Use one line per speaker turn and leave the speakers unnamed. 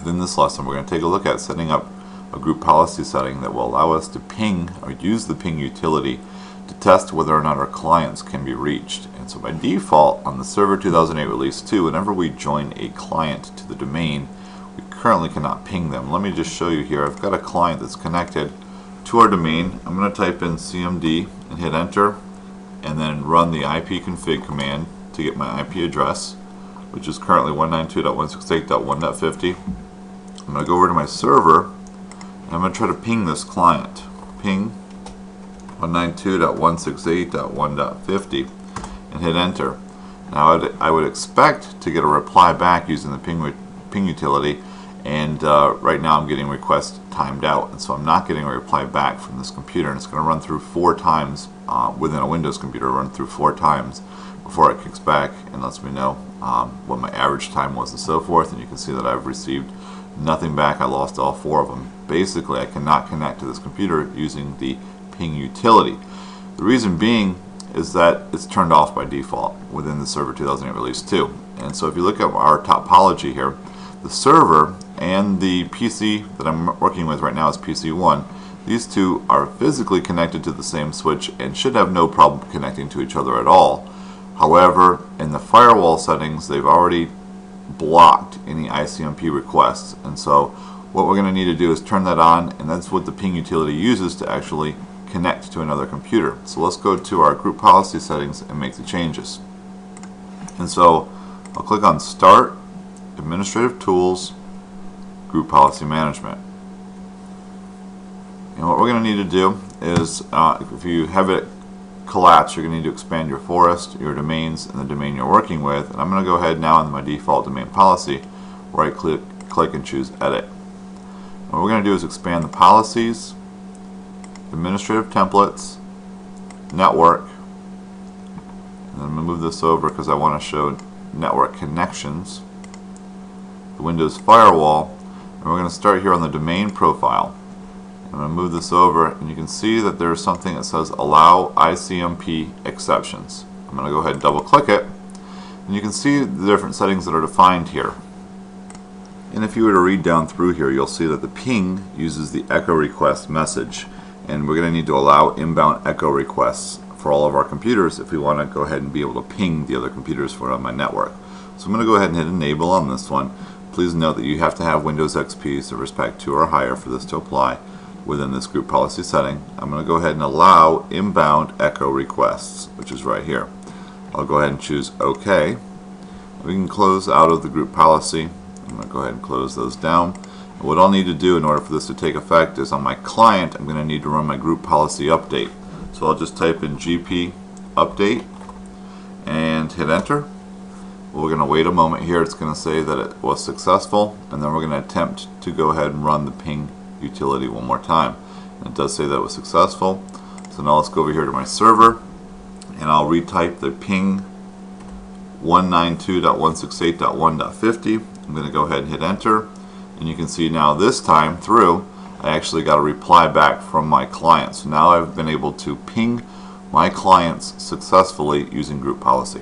In this lesson, we're going to take a look at setting up a group policy setting that will allow us to ping or use the ping utility to test whether or not our clients can be reached. And so by default, on the Server 2008 Release 2, whenever we join a client to the domain, we currently cannot ping them. Let me just show you here. I've got a client that's connected to our domain. I'm going to type in CMD and hit enter, and then run the ipconfig command to get my IP address, which is currently 192.168.1.50. I'm going to go over to my server, and I'm going to try to ping this client. Ping 192.168.1.50 and hit enter. Now I would expect to get a reply back using the ping utility, and right now I'm getting request timed out, and so I'm not getting a reply back from this computer, and it's going to run through 4 times within a Windows computer, run through 4 times before it kicks back and lets me know what my average time was and so forth. And you can see that I've received nothing back. I lost all 4 of them. Basically, I cannot connect to this computer using the ping utility. The reason being is that it's turned off by default within the Server 2008 Release 2. And so if you look at our topology here, the server and the PC that I'm working with right now is PC1. These two are physically connected to the same switch and should have no problem connecting to each other at all. However, in the firewall settings, they've already blocked any ICMP requests, and so what we're going to need to do is turn that on, and that's what the ping utility uses to actually connect to another computer. So let's go to our group policy settings and make the changes. And so I'll click on Start, Administrative Tools, Group Policy Management. And what we're going to need to do is, if you have it collapsed, you're going to need to expand your forest, your domains, and the domain you're working with. And I'm going to go ahead now in my default domain policy, right click and choose Edit. And what we're going to do is expand the policies, administrative templates, network, and I'm going to move this over because I want to show network connections, the Windows firewall, and we're going to start here on the domain profile. I'm going to move this over, and you can see that there's something that says Allow ICMP Exceptions. I'm going to go ahead and double click it, and you can see the different settings that are defined here. And if you were to read down through here, you'll see that the ping uses the echo request message, and we're going to need to allow inbound echo requests for all of our computers if we want to go ahead and be able to ping the other computers for on my network. So I'm going to go ahead and hit Enable on this one. Please note that you have to have Windows XP Service Pack 2 or higher for this to apply within this group policy setting. I'm going to go ahead and allow inbound echo requests, which is right here. I'll go ahead and choose OK. We can close out of the group policy. I'm going to go ahead and close those down. And what I'll need to do in order for this to take effect is on my client, I'm going to need to run my group policy update. So I'll just type in GP update and hit enter. We're going to wait a moment here. It's going to say that it was successful, and then we're going to attempt to go ahead and run the ping utility one more time. And it does say that it was successful. So now let's go over here to my server, and I'll retype the ping 192.168.1.50. I'm going to go ahead and hit enter, and you can see now this time through I actually got a reply back from my client. So now I've been able to ping my clients successfully using group policy.